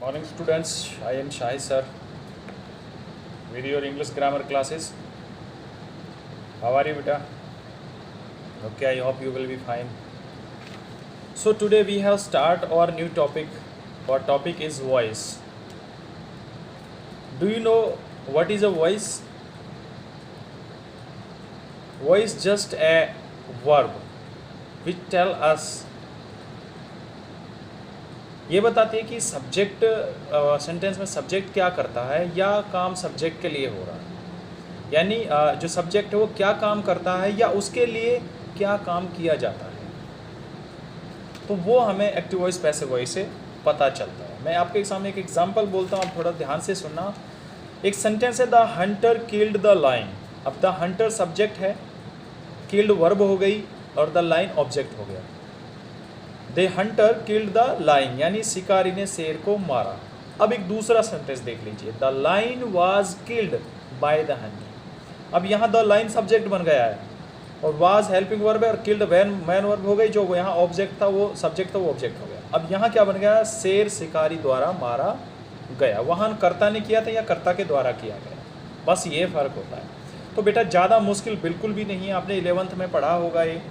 Morning students, I am Shahid sir with your English grammar classes. How are you beta? Okay, I hope you will be fine. So today we have start our new topic. Our topic is voice. Do you know what is a voice? Voice just a verb which tell us ये बताती है कि subject sentence में subject क्या करता है या काम सब्जेक्ट के लिए हो रहा है, यानी जो सब्जेक्ट है वो क्या काम करता है या उसके लिए क्या काम किया जाता है, तो वो हमें एक्टिव वॉइस पैसिव वॉइस से पता चलता है। मैं आपके सामने एक एग्जांपल बोलता हूँ, आप थोड़ा ध्यान से सुनना। एक सेंटेंस है the Hunter killed the line. अब द हंटर सब्जेक्ट है, किल्ड वर्ब हो गई और द लाइन ऑब्जेक्ट हो गया। The Hunter killed the line यानी शिकारी ने शेर को मारा। अब एक दूसरा सेंटेंस देख लीजिए, the line was killed by the Hunter. अब यहाँ द लाइन सब्जेक्ट बन गया है और वाज हेल्पिंग वर्ब है और किल्ड मैन वर्ब हो गई। जो यहाँ ऑब्जेक्ट था वो सब्जेक्ट था, वो ऑब्जेक्ट हो गया। अब यहाँ क्या बन गया, शेर शिकारी द्वारा मारा गया। वहाँ कर्ता ने किया था या कर्ता के द्वारा किया गया, बस ये फर्क होता है। तो बेटा ज़्यादा मुश्किल बिल्कुल भी नहीं है, आपने 11th में पढ़ा होगा, ये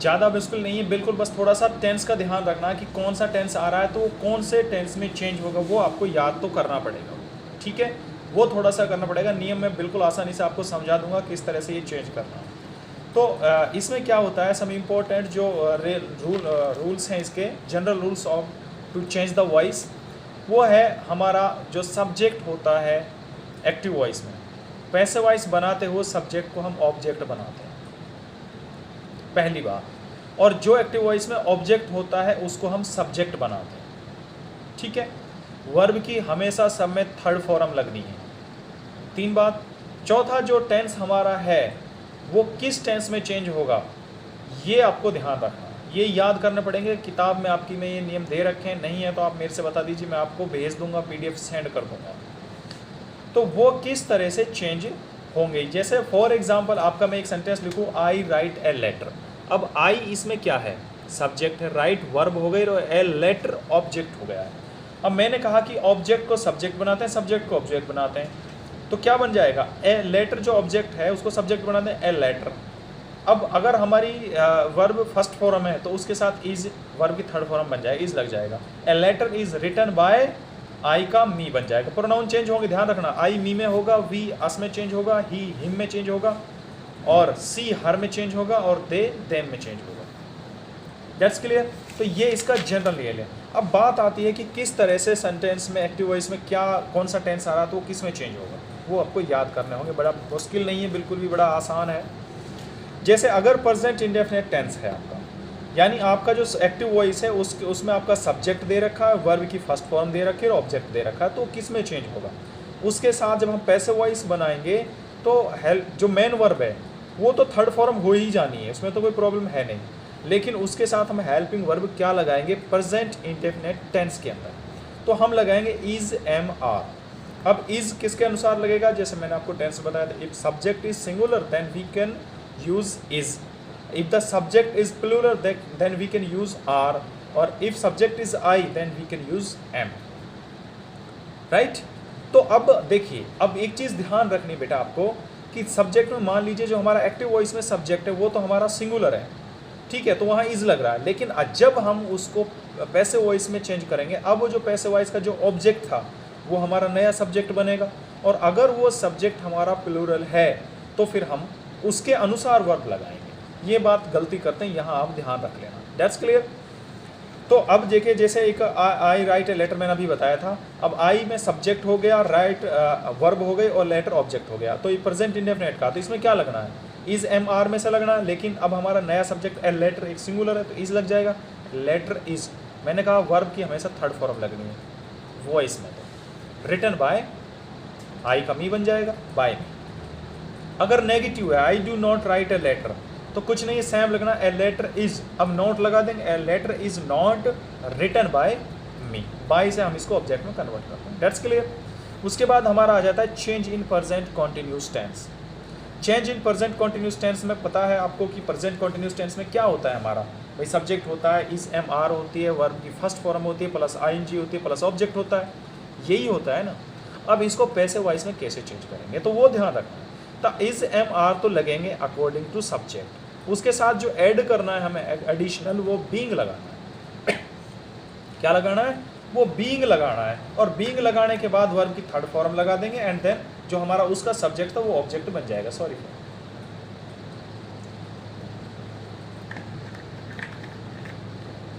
ज़्यादा मुश्किल नहीं है बिल्कुल। बस थोड़ा सा टेंस का ध्यान रखना कि कौन सा टेंस आ रहा है तो कौन से टेंस में चेंज होगा वो आपको याद तो करना पड़ेगा, ठीक है। वो थोड़ा सा करना पड़ेगा, नियम में बिल्कुल आसानी से आपको समझा दूंगा किस तरह से ये चेंज करना है। तो इसमें क्या होता है, सम इम्पोर्टेंट जो रूल्स हैं इसके, general rules of to change the voice, वो है हमारा जो सब्जेक्ट होता है एक्टिव वॉइस में, पैसिव वॉइस बनाते हुए सब्जेक्ट को हम ऑब्जेक्ट बनाते हैं, पहली बात। और जो एक्टिव वॉइस में ऑब्जेक्ट होता है उसको हम सब्जेक्ट बनाते हैं, ठीक है। वर्ब की हमेशा सब में थर्ड फॉर्म लगनी है, 3 बात। चौथा, जो टेंस हमारा है वो किस टेंस में चेंज होगा ये आपको ध्यान रखना है, ये याद करने पड़ेंगे। किताब में आपकी में ये नियम दे रखे हैं, नहीं है तो आप मेरे से बता दीजिए, मैं आपको भेज दूंगा, PDF सेंड कर दूंगा। तो वो किस तरह से चेंज होंगे, जैसे फॉर एग्जाम्पल आपका मैं एक सेंटेंस लिखूँ, आई राइट ए लेटर। अब आई इसमें क्या है, सब्जेक्ट है, राइट वर्ब हो गई और ए लेटर ऑब्जेक्ट हो गया है। अब मैंने कहा कि ऑब्जेक्ट को सब्जेक्ट बनाते हैं, सब्जेक्ट को ऑब्जेक्ट बनाते हैं, तो क्या बन जाएगा, ए लेटर जो ऑब्जेक्ट है उसको सब्जेक्ट बनाते हैं, ए लेटर। अब अगर हमारी वर्ब फर्स्ट फॉर्म है तो उसके साथ इज वर्ब की थर्ड फॉर्म बन जाएगा, इज लग जाएगा। A letter is written by, I का मी बन जाएगा। प्रोनाउन चेंज होंगे, ध्यान रखना, आई मी में होगा, वी अस में चेंज होगा, ही हिम में चेंज होगा, और सी हर में चेंज होगा, और दे देम में चेंज होगा। That's clear. तो ये इसका जनरल रियल है। अब बात आती है कि किस तरह से सेंटेंस में एक्टिव वॉइस में क्या कौन सा टेंस आ रहा है तो वो किस में चेंज होगा, वो आपको याद करने होंगे। बड़ा मुश्किल नहीं है, बिल्कुल भी बड़ा आसान है। जैसे अगर प्रेजेंट इंडेफिनिट टेंस है आपका, यानी आपका जो एक्टिव वॉइस है उसमें आपका सब्जेक्ट दे रखा है, वर्ब की फर्स्ट फॉर्म दे रखी है और ऑब्जेक्ट दे रखा है, तो किस में चेंज होगा। उसके साथ जब हम पैसिव वॉइस बनाएंगे तो हेल्प जो मेन वर्ब है वो तो थर्ड फॉर्म हो ही जानी है, उसमें तो कोई प्रॉब्लम है नहीं, लेकिन उसके साथ हम हेल्पिंग वर्ब क्या लगाएंगे प्रेजेंट इंडेफिनिट टेंस के अंदर, तो हम लगाएंगे इज एम आर। अब इज किसके अनुसार लगेगा, जैसे मैंने आपको टेंस बताया था, if subject is singular then we can use is, if the subject is plural then we can use are, or if subject is I then we can use am, right। तो अब देखिए, अब एक चीज़ ध्यान रखनी बेटा आपको कि सब्जेक्ट में मान लीजिए जो हमारा एक्टिव वॉइस में सब्जेक्ट है वो तो हमारा सिंगुलर है, ठीक है, तो वहाँ इज लग रहा है, लेकिन जब हम उसको पैसिव वॉइस में चेंज करेंगे, अब वो जो पैसिव वॉइस का जो ऑब्जेक्ट था वो हमारा नया सब्जेक्ट बनेगा, और अगर वो सब्जेक्ट हमारा प्लूरल है तो फिर हम उसके अनुसार वर्ब लगाएंगे। ये बात गलती करते हैं, यहाँ आप ध्यान रख लेना। That's clear. तो अब देखिए, जैसे एक आई राइट ए लेटर मैंने अभी बताया था, अब आई में सब्जेक्ट हो गया, राइट वर्ब हो गई और लेटर ऑब्जेक्ट हो गया, तो ये प्रेजेंट इंडेफिनिट का, तो इसमें क्या लगना है, इज एम आर में से लगना है, लेकिन अब हमारा नया सब्जेक्ट ए लेटर एक सिंगुलर है तो इज लग जाएगा, लेटर इज। मैंने कहा वर्ब की हमेशा थर्ड फॉर्म लगनी है वॉइस में, तो रिटन बाय, आई का मी बन जाएगा, बाय मी। अगर नेगेटिव है, I do not write a letter, तो कुछ नहीं, सेम लगना, ए लेटर इज, अब नॉट लगा देंगे, a letter is not written by me, by से हम इसको ऑब्जेक्ट में कन्वर्ट करते हैं। That's clear. उसके बाद हमारा आ जाता है change in present continuous tense. Change in present continuous tense में पता है आपको कि प्रेजेंट कॉन्टिन्यूस टेंस में क्या होता है हमारा, भाई सब्जेक्ट होता है, इस एम आर होती है, वर्ब की फर्स्ट फॉर्म होती है, प्लस आई एन जी होती है, प्लस ऑब्जेक्ट होता है, यही होता है ना। अब इसको पैसिव वॉइस में कैसे चेंज करेंगे, तो वो ध्यान रखना है। तो इस एम आर तो लगेंगे अकॉर्डिंग टू सब्जेक्ट, उसके साथ जो ऐड करना है हमें एडिशनल, वो बीइंग लगाना है। क्या लगाना है, वो बीइंग लगाना है, और बीइंग लगाने के बाद वर्ब की थर्ड फॉर्म लगा देंगे, एंड देन जो हमारा उसका सब्जेक्ट था वो ऑब्जेक्ट बन जाएगा। Sorry,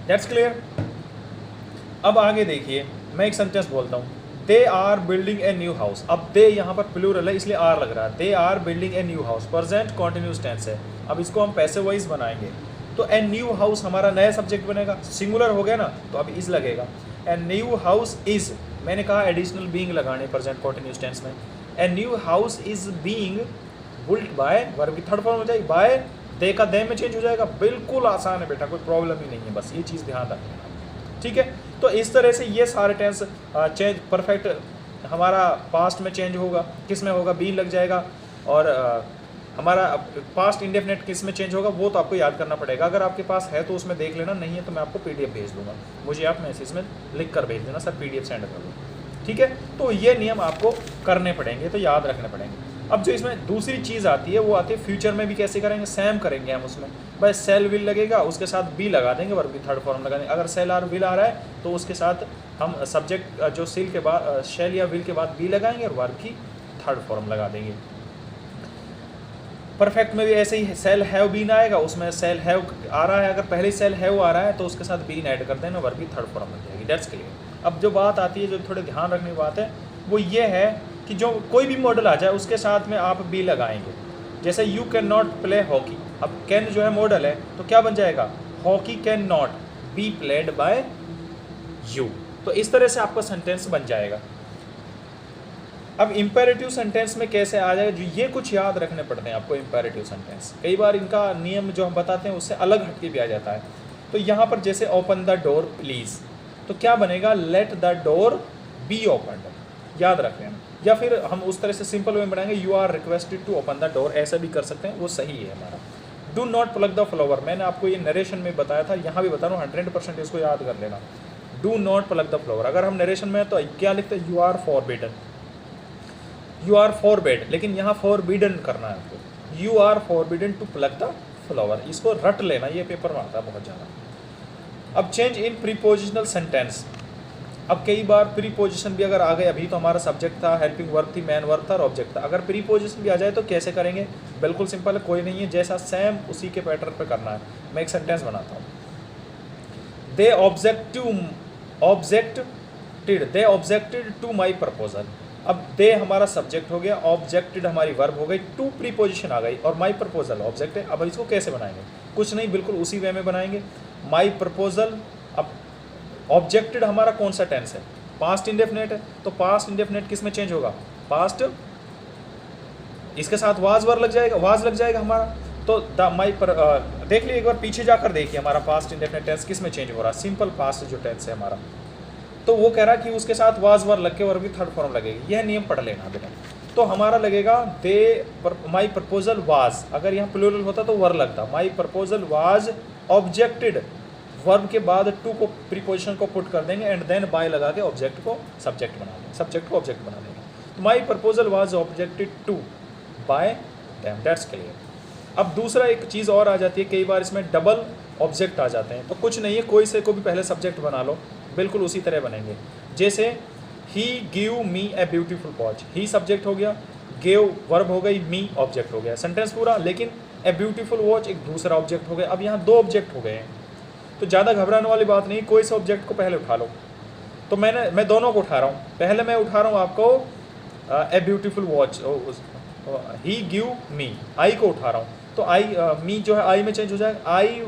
that's clear. अब आगे देखिए, मैं एक सेंटेंस बोलता हूँ, they are building a new house. अब दे यहाँ पर प्लूरल है इसलिए आर लग रहा है, they are building a new house, present continuous tense है। अब इसको हम पैसिव वॉइस बनाएंगे, तो ए न्यू हाउस हमारा नया सब्जेक्ट बनेगा, सिंगुलर हो गया ना, तो अब इज लगेगा। ए न्यू हाउस इज, मैंने कहा एडिशनल बीइंग लगाने प्रेजेंट कॉन्टिन्यूस टेंस में। A new house is being built by, verb की थर्ड फॉर्म हो जाएगी, बाय, दे का दे में चेंज हो जाएगा। बिल्कुल आसान है बेटा, कोई प्रॉब्लम ही नहीं है, बस ये चीज़ ध्यान रखना, ठीक है। तो इस तरह से ये सारे टेंस चेंज परफेक्ट हमारा पास्ट में चेंज होगा, किस में होगा, बी लग जाएगा। और हमारा पास्ट इंडेफिनेट किस में चेंज होगा, वो तो आपको याद करना पड़ेगा। अगर आपके पास है तो उसमें देख लेना, नहीं है तो मैं आपको पीडीएफ भेज दूंगा, मुझे आप मैसेज में लिख कर भेज देना, सर पीडीएफ सेंड कर दो, ठीक है। तो ये नियम आपको करने पड़ेंगे, तो याद रखने पड़ेंगे। अब जो इसमें दूसरी चीज़ आती है वो आती है फ्यूचर में भी कैसे करेंगे, सेम करेंगे हम उसमें। भाई सेल विल लगेगा, उसके साथ बी लगा देंगे, वर्ब की थर्ड फॉर्म लगा देंगे। अगर सेल आर विल आ रहा है तो उसके साथ हम सब्जेक्ट जो सेल के बाद शेल या विल के बाद बी लगाएंगे और वर्ब की थर्ड फॉर्म लगा देंगे। परफेक्ट में भी ऐसे ही सेल हैव बीन आएगा, उसमें सेल हैव आ रहा है, अगर पहले सेल हैव आ रहा है तो उसके साथ बीन ऐड कर देना, वर्ब की थर्ड फॉर्म लग जाएगी। That's clear. अब जो बात आती है, जो थोड़े ध्यान रखने की बात है, वो ये है कि जो कोई भी मॉडल आ जाए उसके साथ में आप बी लगाएंगे। जैसे you can not play hockey, अब कैन जो है मॉडल है तो क्या बन जाएगा, hockey can not be played by you. तो इस तरह से आपका सेंटेंस बन जाएगा। अब इम्पेरेटिव सेंटेंस में कैसे आ जाएगा, जो ये कुछ याद रखने पड़ते हैं आपको। इम्पेरेटिव सेंटेंस कई बार इनका नियम जो हम बताते हैं उससे अलग हटके भी आ जाता है। तो यहाँ पर जैसे ओपन द डोर प्लीज़, तो क्या बनेगा, let the door be open, याद रख लेना। या फिर हम उस तरह से सिंपल वे में बनाएंगे, you are requested to open the door, ऐसा भी कर सकते हैं, वो सही है हमारा। Do not pluck the flower, मैंने आपको ये नरेशन में बताया था, यहाँ भी बता रहा हूँ, 100% इसको याद कर लेना। Do not pluck the flower, अगर हम नरेशन में तो क्या लिखते हैं, you are forbidden, you are forbid, लेकिन यहाँ फॉरबिडन करना है आपको, you are forbidden to pluck the flower, इसको रट लेना, ये पेपर में आता है बहुत ज़्यादा। अब चेंज इन प्रीपोजिशनल सेंटेंस, अब कई बार प्रीपोजिशन भी अगर आ गए, अभी तो हमारा सब्जेक्ट था, हेल्पिंग वर्ब थी, मैन वर्ब था और ऑब्जेक्ट था, अगर प्रीपोजिशन भी आ जाए तो कैसे करेंगे, बिल्कुल सिंपल है, कोई नहीं है, जैसा सेम उसी के पैटर्न पे करना है। मैं एक सेंटेंस बनाता हूँ, दे ऑब्जेक्टेड टू माई प्रपोजल। अब दे हमारा सब्जेक्ट हो गया, ऑब्जेक्टेड हमारी वर्ब हो गई, टू प्रीपोजिशन आ गई और माई प्रपोजल ऑब्जेक्ट है। अब इसको कैसे बनाएंगे, कुछ नहीं, बिल्कुल उसी वे में बनाएंगे। माई प्रपोजल, अब ऑब्जेक्टेड हमारा कौन सा टेंस है, पास्ट इंडेफिनेट है, तो पास्ट इंडेफिनेट किस में चेंज होगा, पास्ट, इसके साथ वाज वर्ब लग जाएगा, वाज लग जाएगा हमारा। तो द माई पर देख लीजिए एक बार पीछे जाकर देखिए, हमारा पास्ट इंडेफिनेट टेंस किस में चेंज हो रहा है, सिंपल पास्ट जो टेंस है हमारा, तो वो कह रहा है कि उसके साथ वाज वर्ब लग के वर्ब की थर्ड फॉर्म लगेगी। यह नियम पढ़ लेना बेटा। तो हमारा लगेगा दे माई प्रपोजल वाज, अगर यहाँ प्लूरल होता तो वर्ब लगता, माई प्रपोजल वाज ऑब्जेक्टेड, वर्ब के बाद टू को प्रीपोजिशन को पुट कर देंगे एंड देन बाय लगा के ऑब्जेक्ट को सब्जेक्ट बना देंगे, सब्जेक्ट को ऑब्जेक्ट बना देंगे। तो my proposal was objected to by them, that's clear. अब दूसरा एक चीज़ और आ जाती है, कई बार इसमें डबल ऑब्जेक्ट आ जाते हैं, तो कुछ नहीं है, कोई से को भी पहले सब्जेक्ट बना लो, बिल्कुल उसी तरह बनेंगे। जैसे ही give me a beautiful watch, he subject हो गया, गिव वर्ब हो गई, मी ऑब्जेक्ट हो गया, सेंटेंस पूरा। लेकिन ए ब्यूटीफुल वॉच एक दूसरा ऑब्जेक्ट हो गया। अब यहाँ दो ऑब्जेक्ट हो गए हैं, तो ज़्यादा घबराने वाली बात नहीं, कोई से ऑब्जेक्ट को पहले उठा लो। तो मैं दोनों को उठा रहा हूँ, पहले मैं उठा रहा हूँ आपको a beautiful watch, he give me, I को उठा रहा हूँ, तो आई मी जो है आई में चेंज हो जाएगा, आई,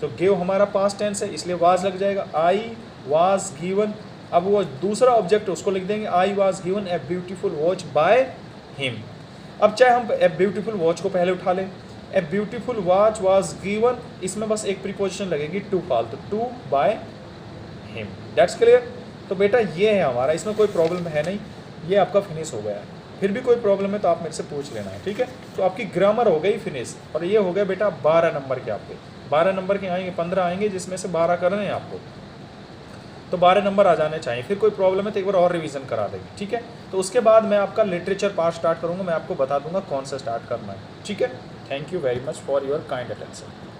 तो गिव हमारा पास्ट टेंस है इसलिए वाज लग जाएगा, आई वाज गिवन। अब वो दूसरा ऑब्जेक्ट उसको लिख देंगे, I was given A beautiful watch by him. अब चाहे हम ए ब्यूटीफुल वॉच को पहले उठा लें, a beautiful watch was given, इसमें बस एक प्रीपोजिशन लगेगी टू फालतू, to by him, that's clear. तो बेटा ये है हमारा, इसमें कोई प्रॉब्लम है नहीं, ये आपका फिनिश हो गया है। फिर भी कोई प्रॉब्लम है तो आप मेरे से पूछ लेना है, ठीक है। तो आपकी ग्रामर हो गई फिनिश, और ये हो गया बेटा 12 नंबर के आपके 12 नंबर के आएंगे, 15 आएंगे, जिसमें से 12 करने हैं आपको, तो 12 नंबर आ जाने चाहिए। फिर कोई प्रॉब्लम है तो एक बार और रिवीजन करा देंगे, ठीक है। तो उसके बाद मैं आपका लिटरेचर पार्ट स्टार्ट करूँगा, मैं आपको बता दूंगा कौन सा स्टार्ट करना है, ठीक है। Thank you very much for your kind attention.